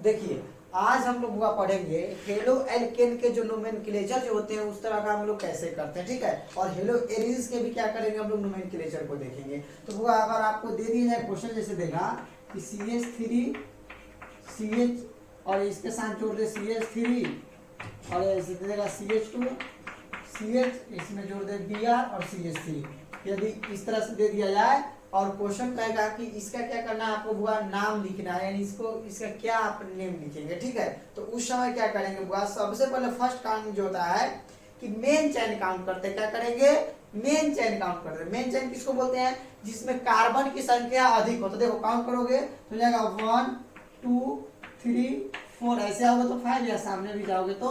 देखिए आज हम लोग पढ़ेंगे हेलो एल्केन के जो नोमेनक्लेचर जो होते हैं उस तरह का हम लोग कैसे करते हैं, ठीक है। और हेलो एरिज के भी क्या करेंगे हम लोग नोमेनक्लेचर को देखेंगे। तो वो अगर आपको दे दिया जाए क्वेश्चन जैसे देगा कि CH3 CH और इसके साथ जोड़ दे CH3 और ऐसे दे देगा CH2 CH इसमें जोड़ दे Br और CH3। यदि इस तरह से दे दिया जाए और क्वेश्चन कहेगा कि इसका क्या करना है, आपको बुआ नाम लिखना है, यानी इसको इसका क्या आप नेम लिखेंगे, ठीक है। तो उस समय क्या करेंगे बुआ, सबसे पहले फर्स्ट काम जो होता है कि मेन चेन काउंट करते हैं। क्या करेंगे, मेन चेन काउंट करते हैं। मेन चेन किसको बोलते हैं, जिसमें कार्बन की संख्या अधिक हो। तो देखो काउंट करोगे तो जाएगा 1 2 3 4, ऐसे आओगे तो 5, या सामने भी जाओगे तो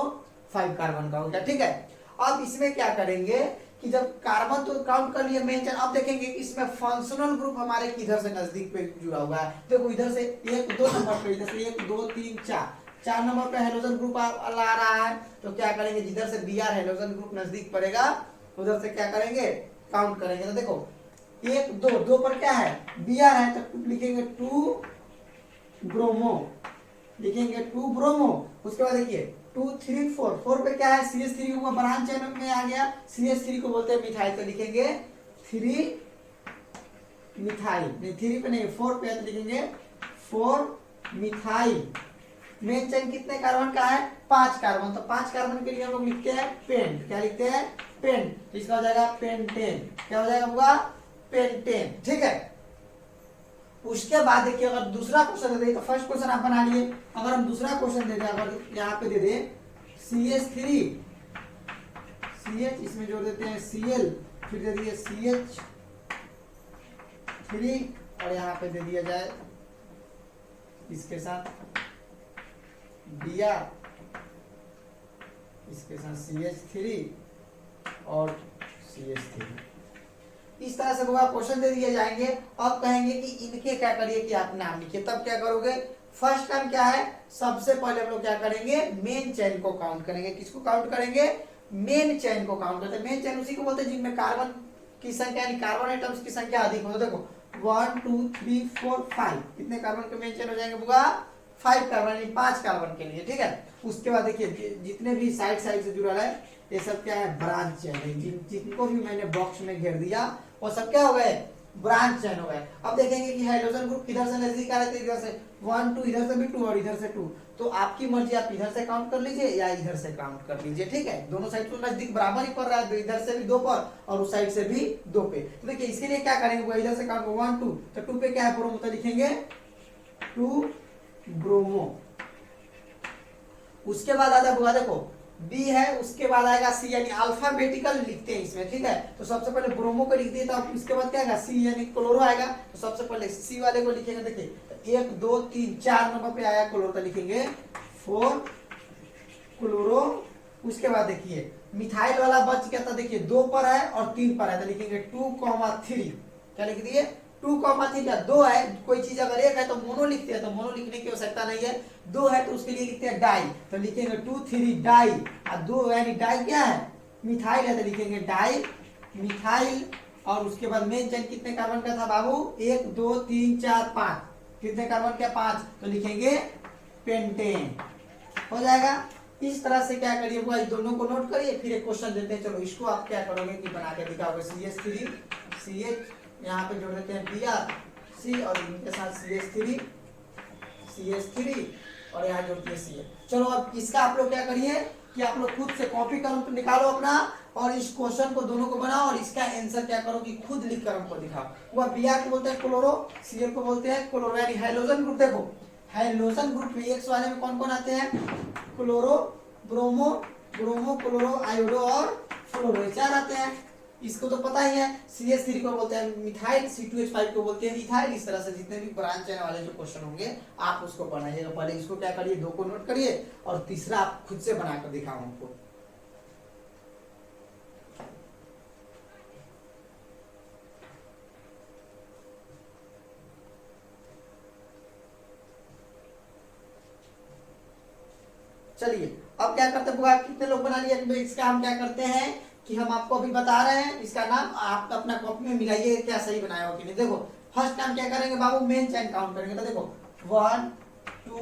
5 कार्बन का हो गया, ठीक है। अब इसमें क्या करेंगे कि जब कार्बन तो काउंट कर लिए मेन चेन, अब देखेंगे कि इसमें फंक्शनल ग्रुप हमारे किधर से नजदीक पे जुड़ा हुआ है। देखो इधर से 1 2 नंबर पे, इधर से 1 2 3 4 नंबर पे हेलोजन ग्रुप आ रहा है। तो क्या करेंगे, जिधर से Br हेलोजन ग्रुप नजदीक पड़ेगा उधर से क्या करेंगे, काउंट करेंगे। तो देखो 1 2 पर क्या है, Br है, तो लिखेंगे 2 ब्रोमो, लिखेंगे 2 ब्रोमो। उसके बाद देखिए 2 3 4 पे क्या है, CH3 को ब्रांच चेन में आ गया, CH3 को बोलते हैं मिथाइल। तो लिखेंगे 3 मिथाइल, नहीं 3 पे नहीं 4 पे, तो लिखेंगे 4 मिथाइल। मेन चेन कितने कार्बन का है, 5 कार्बन। तो 5 कार्बन के लिए हम लोग लिखते हैं पेंट। क्या लिखते हैं, पेंट। तो इसका हो जाएगा पेंटेन। क्या हो जाएगा होगा, पेंटेन, ठीक है। उसके बाद देखिए अगर दूसरा क्वेश्चन दे दे, तो फर्स्ट क्वेश्चन आप बना लिए। अगर हम दूसरा क्वेश्चन दे दे, अगर यहाँ पे दे दे CH3 CH, इसमें जोड़ देते हैं Cl, फिर दे दिए CH3 और यहाँ पे दे दिया जाए इसके साथ Br, इसके साथ CH3 और CH3। इस तरह से क्वेश्चन दे दिए जाएंगे। अब कहेंगे कि इनके क्या करिए कि आप नाम लिखिए। तब क्या करोगे, फर्स्ट काम क्या है, सबसे पहले हम लोग क्या करेंगे, मेन चेन को काउंट करेंगे। किसको काउंट करेंगे, मेन चेन को काउंट करते हैं। मेन चेन उसी को बोलते हैं जिनमें कार्बन की संख्या यानी कार्बन एटम्स की संख्या अधिक हो। तो देखो 1 2 3 4 5, कितने कार्बन के मेन चेन हो जाएंगे बुआ, 5 कार्बन, यानी 5 कार्बन के लिए, ठीक है। उसके बाद देखिए जितने भी साइड से जुड़ा है ये सब क्या है, ब्रांच चेन है। जिनको भी मैंने बॉक्स में घेर दिया वो सब क्या हो गए, ब्रांच चेन हो गए। अब देखेंगे कि हाइड्रोजन ग्रुप किधर से नजदीक आ रहे थे, इधर से 1 2, इधर से भी 2 और इधर से 2। तो आपकी मर्जी, आप इधर से काउंट कर लीजिए या इधर से काउंट कर लीजिए, ठीक है। दोनों साइड तो नजदीक बराबर ही पड़ रहा है, तो इधर से भी 2 पर और उस साइड से भी 2 पे। तो देखिए इसके लिए क्या करेंगे, वो इधर से काउंट 1 2, तो 2 पे क्या है ब्रोमो, तो लिखेंगे 2 ब्रोमो। उसके बाद आता हुआ देखो बी है, उसके बाद आएगा सी, यानी अल्फाबेटिकल लिखते हैं इसमें, ठीक है। तो सबसे पहले ब्रोमो को लिख दिए, तो इसके बाद क्या आएगा, सी यानी क्लोरो आएगा। तो सबसे पहले सी वाले को लिखेंगे। देखिए 1 2 3 4 नंबर पे आया क्लोरो, तो लिखेंगे 4 क्लोरो। उसके बाद देखिए मिथाइल वाला बच गया था, देखिए 2 पर है और 3 पर है, तो लिखेंगे 2,3। क्या लिख दिए, 2,3 का 2 है। कोई चीज अगर एक है तो मोनो लिखते हैं, तो मोनो लिखने की आवश्यकता नहीं है। 2 है तो उसके लिए लिखते हैं डाई, तो लिखेंगे 2 3 डाई। और 2 यानी डाई क्या है, मिथाइल है, तो लिखेंगे डाई मिथाइल। और उसके बाद मेन चेन कितने कार्बन का था बाबू, 1 2 3 4 5, कितने कार्बन का 5, तो लिखेंगे पेंटेन। हो जाएगा। इस तरह से क्या करिए वो दोनों को नोट करिए। फिर एक क्वेश्चन देते हैं, चलो इसको आप क्या करोगे कि बना के दिखाओगे। CH3 CH, यहाँ पे जोड़ देते हैं Br C और इनके साथ CH3 और यहाँ जोड़ते हैं CH। चलो अब इसका आप लोग क्या करिए कि आप लोग खुद से कॉपी कलम निकालो अपना और इस क्वेश्चन को दोनों को बनाओ और इसका आंसर क्या करो कि खुद लिख कर हमको दिखाओ। वो Br को बोलते हैं क्लोरो, Cl को बोलते हैं क्लोरो, यानी हाइड्रोजन ग्रुप। देखो हाइड्रोजन ग्रुप में एक्स वाले में कौन कौन आते हैं, chloro bromo bromo chloro iodo और फ्लोरो, 4 आते हैं। इसको तो पता ही है। CH3 को बोलते हैं मिथाइल, C2H5 को बोलते हैं इथाइल। इस तरह से जितने भी ब्रांच चेन वाले जो क्वेश्चन होंगे आप उसको बनाइएगा। पहले इसको क्या करिए, 2 को नोट करिए और तीसरा आप खुद से बनाकर दिखाओ हमको। चलिए अब क्या करते हैं, कितने लोग बना लिए, तो इसका हम क्या करते हैं कि हम आपको अभी बता रहे हैं, इसका नाम आप अपना कॉपी में मिलाइए क्या सही बनाया हो कि नहीं। देखो फर्स्ट टाइम क्या करेंगे बाबू, मेन चेन काउंट करेंगे। तो देखो 1 2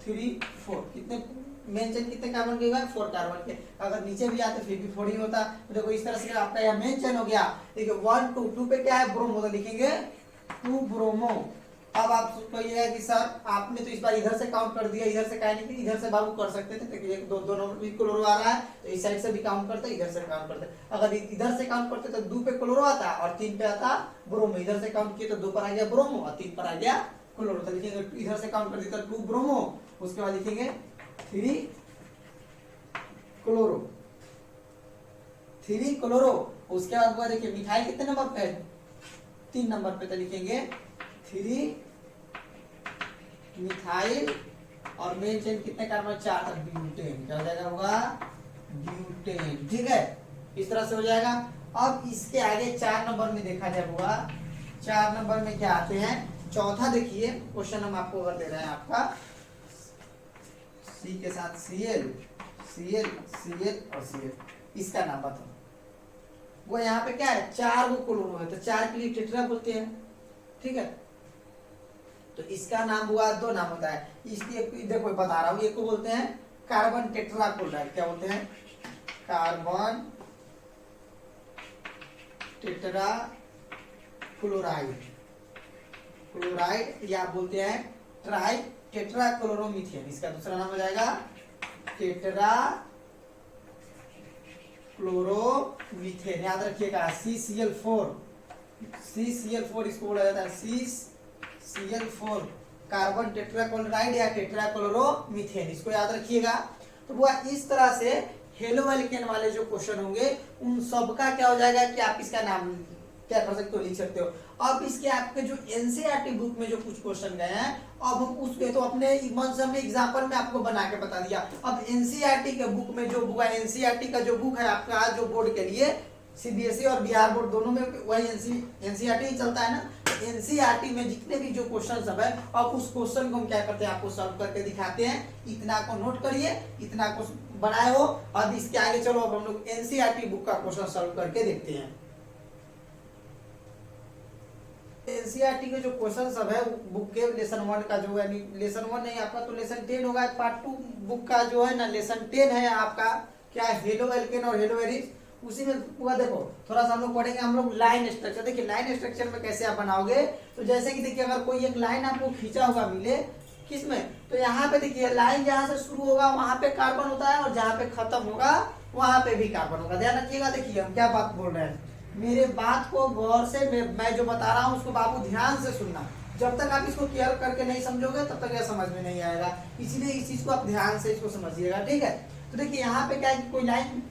3 4 कितने मेन चेन कितने कार्बन के हुआ 4 कार्बन के। अगर नीचे भी आते फिर भी 4 ही होता। तो देखो इस तरह से आपका यह मेन चेन हो गया। देखिए 1 2 2 पे क्या है ब्रोमो, तो लिखेंगे 2 ब्रोमो। अब आप कहिएगा कि सर आपने तो इस बार इधर से काउंट कर दिया, इधर से काहे नहीं, इधर से बाबू कर सकते थे। देखिए 1 2 2 नंबर भी क्लोरो आ रहा है तो इस साइड से भी काउंट करते, इधर से काउंट करते। अगर इधर से काउंट करते तो 2 पे क्लोरो आता और 3 पे आता ब्रोमो। इधर से काउंट किए तो 2 पर आ गया ब्रोमो और 3 पर आ गया क्लोरो। तो लिखेंगे इधर से काउंट कर दिया तो 2 ब्रोमो, उसके बाद लिखेंगे 3 क्लोरो, 3 क्लोरो। उसके बाद देखिए मिथाइल कितने नंबर पे है 3 नंबर पे, तो लिखेंगे 3 मिथाइल और मेन चेन कितने कार्बन 4 तक ब्यूटेन। क्या हो जाएगा होगा ब्यूटेन। ठीक है, इस तरह से हो जाएगा। अब इसके आगे 4 नंबर में देखा जाए होगा 4 नंबर में क्या आते हैं। चौथा देखिए क्वेश्चन हम आपको अगर दे रहे हैं आपका सी के साथ Cl Cl Cl और Cl, इसका नाम बताओ। वो यहाँ पे क्या है 4 गो क्लोरो है तो 4 के लिए टेट्रा बोलते हैं। ठीक है, तो इसका नाम हुआ 2 नाम होता है। इसलिए देखो बता रहा हूं, एक को बोलते हैं कार्बन टेट्राक्लोराइड। क्या बोलते हैं कार्बन टेट्राक्लोराइड, क्लोराइड, या बोलते हैं ट्राई टेट्राक्लोरोमीथेन। इसका दूसरा नाम हो जाएगा टेट्रा क्लोरोमीथेन। याद रखिएगा CCl4, CCl4 इसको बोला जाता है CCl4 कार्बन टेट्राक्लोराइड या टेट्राक्लोरोमीथेन, इसको याद रखिएगा। तो वो इस तरह से हेलो एल्केन वाले जो क्वेश्चन होंगे उन सब का क्या हो जाएगा कि आप इसका नाम क्या कर सकते हो लिख सकते हो। अब इसके आपके जो एनसीईआरटी बुक में जो कुछ क्वेश्चन गए हैं अब हम उसके तो अपने मन से एग्जांपल में आपको बना के बता दिया। अब एनसीईआरटी के बुक में जो बुक है, एनसीईआरटी का जो बुक है आपका जो बोर्ड के लिए सीबीएसई और बिहार बोर्ड दोनों में वही एनसीईआरटी ही चलता है ना। तो एनसीईआरटी में जितने भी जो क्वेश्चन सब है अब उस क्वेश्चन को हम क्या करते हैं आपको सॉल्व करके दिखाते हैं। इतना को नोट करिए, इतना को बनाए हो। अब इसके आगे चलो अब हम लोग एनसीईआरटी बुक का क्वेश्चन सॉल्व करके देखते हैं। एनसीईआरटी के जो क्वेश्चन सब है बुक के लेसन 1 का जो है, लेसन 1 नहीं आपका तो लेसन 10 होगा। पार्ट 2 बुक का जो है ना लेसन 10 है आपका क्या हेलो एल्केन और हेलो एरिस। उसी में पूरा देखो थोड़ा सा हम लोग पढ़ेंगे हम लोग लाइन स्ट्रक्चर। देखिए लाइन स्ट्रक्चर में कैसे आप बनाओगे, तो जैसे कि देखिए अगर कोई एक लाइन आपको खींचा हुआ मिले किसमें, तो यहाँ पे देखिए लाइन जहाँ से शुरू होगा वहां पे कार्बन होता है और जहाँ पे खत्म होगा वहां पे भी कार्बन होगा। ध्यान रखिएगा। देखिए हम क्या बात बोल रहे हैं, मेरे बात को गौर से मैं जो बता रहा हूँ उसको बाबू ध्यान से सुनना। जब तक आप इसको क्लियर करके नहीं समझोगे तब तक यह समझ में नहीं आएगा, इसीलिए इस चीज को आप ध्यान से इसको समझिएगा। ठीक है, तो देखिए यहाँ पे क्या है कि कोई लाइन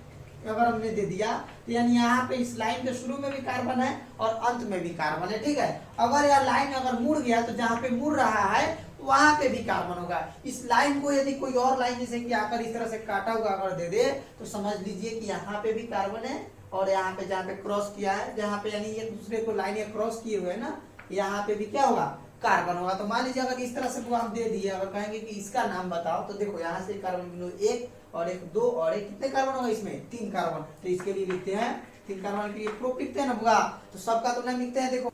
अगर हमने दे दिया तो यानी यहाँ पे इस लाइन के शुरू में भी कार्बन है और अंत में भी कार्बन है। ठीक है, अगर यह लाइन अगर मुड़ गया तो जहाँ पे मुड़ रहा है वहां पे भी कार्बन होगा। इस लाइन को यदि कोई और लाइन जैसे कि आकर इस तरह से काटा हुआ अगर दे दे तो समझ लीजिए कि यहाँ पे भी कार्बन है और यहाँ पे जहाँ पे क्रॉस किया है, जहाँ पे यानी एक दूसरे को लाइन क्रॉस किए हुए है ना, यहाँ पे भी क्या होगा कार्बन होगा। तो मान लीजिए अगर इस तरह से आप दे दिए, अगर कहेंगे कि इसका नाम बताओ, तो देखो यहाँ से कार्बन बिंदु 1 और 1 2 और 1 कितने कार्बन होगा इसमें 3 कार्बन। तो इसके लिए लिखते हैं 3 कार्बन के लिए प्रोप लिखते हैं ना बुआ, तो सबका तो नहीं लिखते हैं। देखो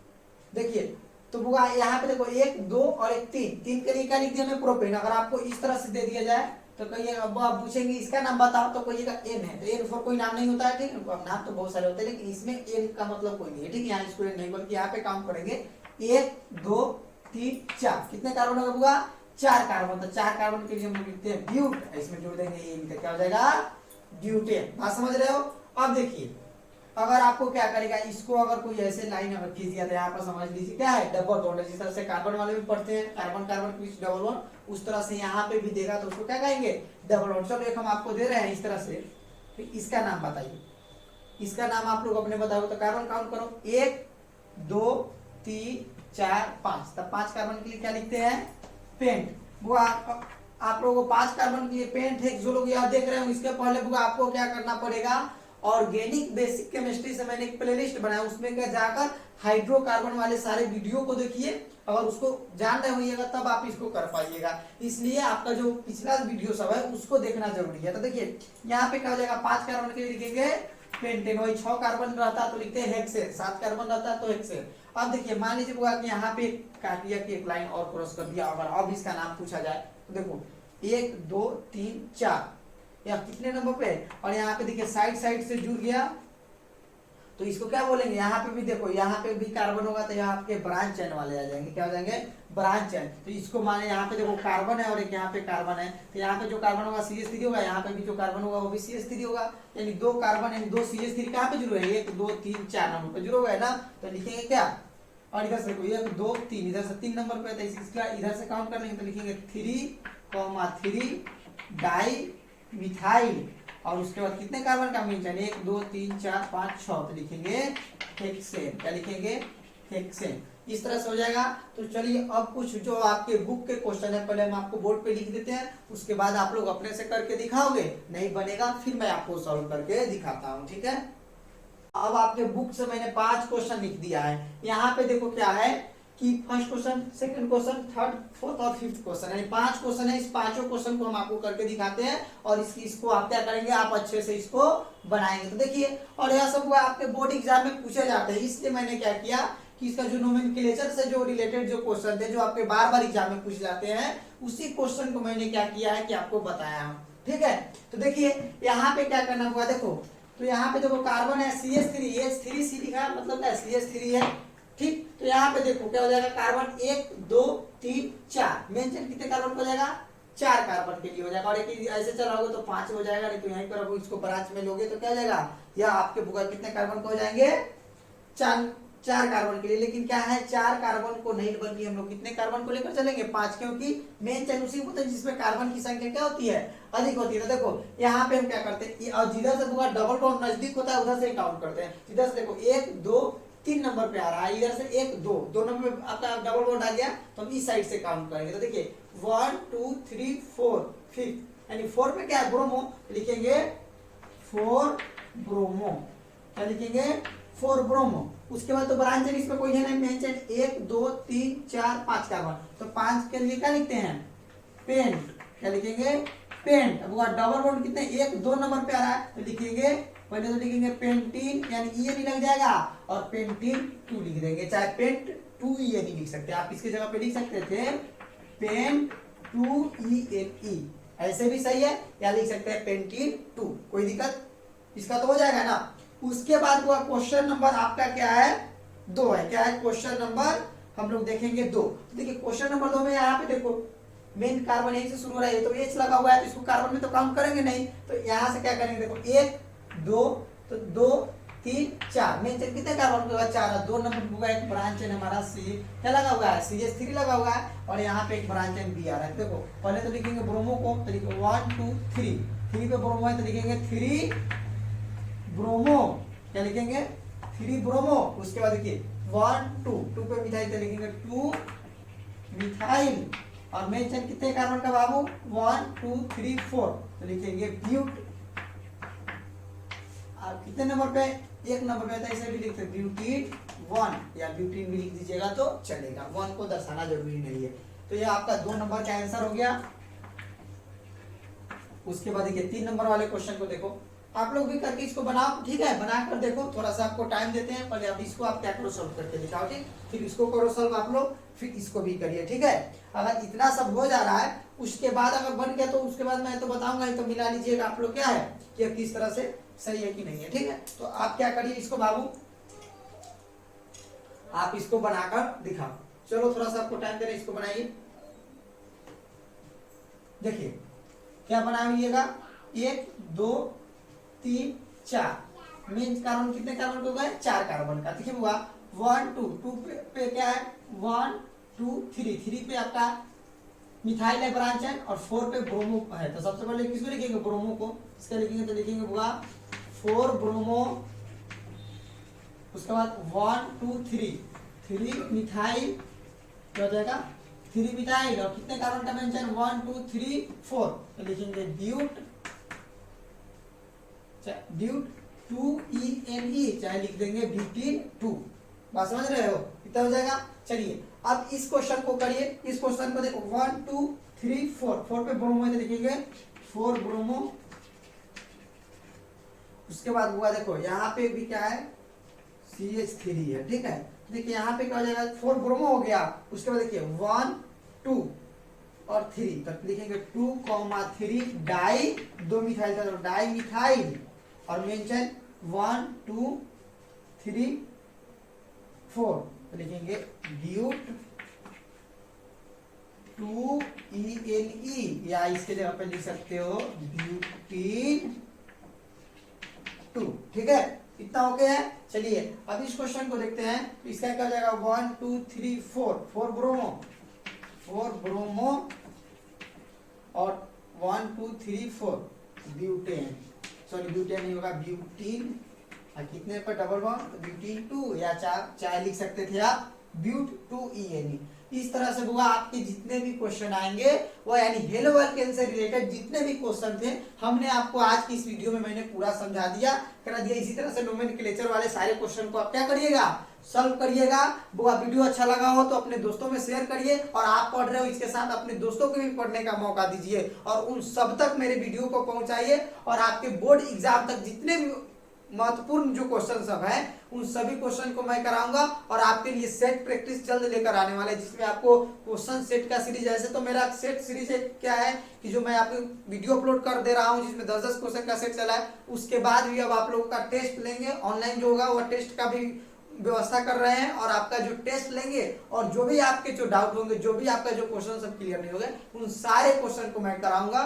देखिए तो बुआ यहाँ पे देखो 1 2 और 1 3 के लिए क्या लिख दिया मैं प्रोपेन। अगर आपको इस तरह से दे दिया जाए तो कहिएगा अब आप पूछेंगे इसका नाम बताओ तो कहिएगा एन है, तो एन फॉर कोई नाम नहीं होता है। ठीक है, नाम तो बहुत सारे होते हैं लेकिन इसमें एन का मतलब कोई नहीं है। ठीक है, यहाँ स्टूडेंट नहीं बल्कि यहाँ पे काम करेंगे 1 2 3 4 कितने कार्बन होगा बुआ 4 कार्बन। तो 4 कार्बन के लिए हम लोग लिखते हैं ब्यूट, इसमें जोड़ देंगे ये क्या हो जाएगा ब्यूटेन। बात समझ रहे हो। अब देखिए अगर आपको क्या करेगा, इसको अगर कोई ऐसे लाइन अगर खींच दिया तो यहाँ पर समझ लीजिए क्या है डबल बॉन्ड है। जिस तरह से कार्बन वाले भी पढ़ते हैं कार्बन कार्बन के बीच डबल बॉन्ड, उस तरह से यहाँ पे भी देगा तो उसको क्या कहेंगे डबल बॉन्ड। चलो एक हम आपको दे रहे हैं इस तरह से, तो इसका नाम बताइए। इसका नाम आप लोग अपने बताओ। तो कार्बन काउंट करो 1 2 3 4 5, तब 5 कार्बन के लिए क्या लिखते हैं पेंट। वो आप लोगों को 5 कार्बन के लिए पेंट है। जो लोग यहाँ देख रहे हो इसके पहले बुआ आपको क्या करना पड़ेगा, ऑर्गेनिक बेसिक केमिस्ट्री से मैंने एक प्लेलिस्ट बनाया, उसमें क्या जाकर हाइड्रोकार्बन वाले सारे वीडियो को देखिए। अगर उसको जान रहे होइएगा तब आप इसको कर पाइएगा, इसलिए आपका जो पिछला वीडियो सब है उसको देखना जरूरी है। तो देखिए यहाँ पे क्या हो जाएगा 5 कार्बन के लिए लिखेंगे पेंटेन। वही 6 कार्बन रहता है तो लिखते हैं हेक्सेन, 7 कार्बन रहता है तो हेक्सेन। अब देखिए मान लीजिए कि यहाँ पे काट दिया कि एक लाइन और क्रॉस कर दिया, अगर अब इसका नाम पूछा जाए तो देखो 1 2 3 4, यहाँ कितने नंबर पे, और यहाँ पे देखिए साइड साइड से जुड़ गया, तो इसको क्या बोलेंगे, यहाँ पे भी देखो यहाँ पे भी कार्बन होगा तो यहाँ आपके ब्रांच चेन वाले आ जाएंगे, क्या हो जाएंगे, ब्रांच चेन। तो इसको माने यहाँ पे देखो कार्बन है और एक यहाँ पे कार्बन है, तो यहाँ पे जो कार्बन होगा CH3 होगा, यहाँ पे भी जो कार्बन होगा वो भी CH3 होगा, यानी 2 कार्बन यानी 2 CH3 कहाँ पे जुड़े हैं, 1 2 3 4 नंबर पे जुड़े हुए है ना। तो लिखेंगे क्या, और इधर से 1 2 3, इधर से 3 नंबर पे, तो इसका इधर से काउंट कर लेंगे तो लिखेंगे 3,3 डाई मिथाइल, और उसके बाद कितने कार्बन का मेन चेन, 1 2 3 4 5 6, तो लिखेंगे हेक्सेन, क्या लिखेंगे, हेक्सेन। इस तरह से हो जाएगा। तो चलिए अब कुछ जो आपके बुक के क्वेश्चन है पहले हम आपको बोर्ड पे लिख देते हैं, उसके बाद आप लोग अपने से करके दिखाओगे, नहीं बनेगा फिर मैं आपको सॉल्व करके दिखाता हूँ, ठीक है। अब आपके बुक से मैंने 5 क्वेश्चन लिख दिया है, यहाँ पे देखो क्या है कि first question, second question, third, fourth और फिफ्थ क्वेश्चन, यानी 5 क्वेश्चन है। इस पांचों क्वेश्चन को हम आपको करके दिखाते हैं और इसको आप क्या करेंगे, आप अच्छे से इसको बनाएंगे। तो देखिए, और यह सब आपके बोर्ड एग्जाम में पूछे जाते हैं, इसलिए मैंने क्या किया कि इसका जो नोमेनक्लेचर से जो रिलेटेड जो क्वेश्चन थे जो आपके बार बार एग्जाम में पूछे जाते हैं, उसी क्वेश्चन को मैंने क्या किया है कि आपको बताया हूँ, ठीक है। तो देखिए यहाँ पे क्या करना होगा, देखो तो यहाँ पे देखो कार्बन है CH3, H3C लिखा है, मतलब क्या CH3 है, ठीक। तो यहाँ पे देखो क्या हो जाएगा, कार्बन 1 2 3 4, मेन चेन कितने कार्बन हो जाएगा, 4 कार्बन के लिए हो जाएगा, और एक ऐसे चलाओगे तो 5 हो जाएगा, नहीं तो यहीं पर अब इसको ब्रांच में लोगे तो क्या हो जाएगा, या आपके बुक कितने कार्बन को हो जाएंगे, 4 कार्बन के लिए। लेकिन क्या है, 4 कार्बन को नहीं बल्कि हम लोग कितने कार्बन को लेकर चलेंगे, 5, क्योंकि मेन चेन उसी होता है जिसमें कार्बन की संख्या क्या होती है, अधिक होती है। तो देखो यहाँ पे हम क्या करते हैं, और जिधर से बुआ डबल काउंट नजदीक होता है उधर से काउंट करते हैं। इधर से देखो 1 2 3 नंबर पे आ रहा है, इधर से 1 2 नंबर पे आपका डबल बॉन्ड आ गया, तो हम इस साइड से काउंट करेंगे। तो देखिए 1 2 3 4 5, यानी 4 पे क्या है, ब्रोमो, लिखेंगे 4 ब्रोमो, क्या लिखेंगे, 4 ब्रोमो। उसके बाद तो ब्रांच चेन इसमें कोई है नहीं, मेन चेन 1 2 3 4 5 कार्बन, तो 5 के लिए क्या लिखते हैं, पेंट, क्या लिखेंगे, पेंट। अब डबल बॉन्ड कितने, 1 2 नंबर पे आ रहा है, तो लिखेंगे पहले तो लिखेंगे पेंटीन, यानी ई नहीं लग जाएगा, और पेंटीन 2 लिख देंगे, चाहे पेंट 2 ई नहीं लिख सकते आप, इसके जगह पे लिख सकते थे पेंट 2 ई, ऐसे भी सही है, या लिख सकते हैं पेंटीन 2, कोई दिक्कत, इसका तो हो जाएगा ना। उसके बाद वो क्वेश्चन नंबर आपका क्या है, 2 है, क्या है क्वेश्चन नंबर, हम लोग देखेंगे 2। देखिए क्वेश्चन नंबर 2 में यहाँ पे देखो मेन कार्बन यहीं से शुरू हो रहा है, तो H लगा हुआ है, तो इसको कार्बन में तो काउंट करेंगे नहीं, तो यहाँ से क्या करेंगे, देखो 1 2, तो 2 3 4, मेन चेन कितने कार्बन होगा, 4, 2 नंबर होगा, एक ब्रांच चेन हमारा C क्या लगा हुआ है, CH3 लगा हुआ है, और यहाँ पे एक ब्रांच चेन B आ रहा है। देखो पहले तो लिखेंगे ब्रोमो को, तो लिखेंगे 1 2 3, 3 पे ब्रोमो है तो लिखेंगे 3 ब्रोमो, क्या लिखेंगे, 3 ब्रोमो। उसके बाद देखिए 1 2 पे मिथाइल, तो लिखेंगे 2 मिथाइल, और मेन चेन कितने कार्बन का बाबू, 1 2 3 4, तो लिखेंगे ब्यूट, कितने नंबर पे, 1 नंबर पे, ऐसे भी लिखते ब्यूटीन 1, या ब्यूटीन भी लिख दीजिएगा तो चलेगा, 1 को दर्शाना जरूरी नहीं है। तो ये आपका 2 नंबर का आंसर हो गया। उसके बाद देखिए 3 नंबर वाले क्वेश्चन को देखो, आप लोग भी करके इसको बनाओ, ठीक है, बना कर देखो, थोड़ा सा आपको टाइम देते हैं, पहले अब इसको आप क्या करो, सॉल्व करके दिखाओ, ठीक, फिर इसको करो सॉल्व आप लोग, फिर इसको भी करिए, ठीक है। अगर इतना सब हो जा रहा है, उसके बाद अगर बन गया तो उसके बाद मैं तो बताऊंगा, तो मिला लीजिएगा आप लोग क्या है कि किस तरह से सही है कि नहीं है, ठीक है। तो आप क्या करिए, इसको बाबू आप इसको बनाकर दिखाओ, चलो थोड़ा सा आपको टाइम दे रहे, इसको बनाइए। देखिए क्या बनाइएगा, 1 2 3 4, मेन कार्बन कितने कार्बन को गए, 4 कार्बन का, देखिए हुआ 1 2 पे क्या है, 1 2 3 पे आपका मिथाइल है ब्रांच है, और 4 पे ब्रोमो है। तो सबसे पहले किसको लिखेंगे, ब्रोमो को, इसका लिखेंगे तो लिखेंगे हुआ 4 ब्रोमो। उसके बाद 1 2 3 मिथाइल, क्या हो जाएगा, 3 मिथाइल, और कितने कार्बन का मेंशन, 1 2 3 4, तो लिखेंगे ड्यूट, ड्यूट 2 चाहे लिख देंगे ब्यूटीन 2, बात समझ रहे हो, कितना हो जाएगा। चलिए अब इस क्वेश्चन को करिए, इस क्वेश्चन को देखो 1 2 3 4 पे ब्रोमो है तो लिखेंगे 4 ब्रोमो। उसके बाद हुआ देखो यहाँ पे भी क्या है, CH3 है, ठीक है। देखिए यहाँ पे क्या हो जाएगा, 4 ब्रोमो हो गया। उसके बाद देखिए 1 2 और 3, तो लिखेंगे 2,3 डाई, 2 मिथाइल था तो डाई मिथाइल, और मेंशन 1 2 3 4, तो लिखेंगे ब्यूट 2 या इसके जगह पे लिख सकते हो ब्यूटीन 2। ठीक है, इतना हो गया है। चलिए अब इस क्वेश्चन को देखते हैं। तो इसका क्या हो जाएगा 1 2 3 4, 4 ब्रोमो, 4 ब्रोमो और 1 2 3 4 ब्यूटेन, सॉरी ब्यूटेन नहीं होगा ब्यूटीन, और कितने पर डबल बॉन्ड ब्यूटीन 2, या चाहे लिख सकते थे आप ब्यूट 2 इस तरह से होगा। आपके जितने भी क्वेश्चन आएंगे वो यानी हेलो एल्केन से रिलेटेड जितने भी क्वेश्चन थे हमने आपको आज की इस वीडियो में मैंने पूरा समझा दिया, करा दिया। इसी तरह से नोमेनक्लेचर वाले सारे क्वेश्चन को आप क्या करिएगा, सॉल्व करिएगा। वो वीडियो अच्छा लगा हो तो अपने दोस्तों में शेयर करिए, और आप पढ़ रहे हो इसके साथ अपने दोस्तों को भी पढ़ने का मौका दीजिए, और उन सब तक मेरे वीडियो को पहुंचाइए। और आपके बोर्ड एग्जाम तक जितने भी महत्वपूर्ण जो क्वेश्चन सब है उन सभी क्वेश्चन को मैं कराऊंगा, और आपके लिए सेट प्रैक्टिस जल्द लेकर आने वाला है, जिसमें आपको क्वेश्चन सेट का सीरीज, ऐसे तो मेरा सेट सीरीज क्या है कि जो मैं आपको वीडियो अपलोड कर दे रहा हूं जिसमें 10-10 क्वेश्चन का सेट चला है, उसके बाद भी अब आप लोगों का टेस्ट लेंगे ऑनलाइन जो होगा, वो टेस्ट का भी व्यवस्था कर रहे हैं, और आपका जो टेस्ट लेंगे और जो भी आपके जो डाउट होंगे, जो भी आपका जो क्वेश्चन सब क्लियर नहीं होंगे, उन सारे क्वेश्चन को मैं कराऊंगा।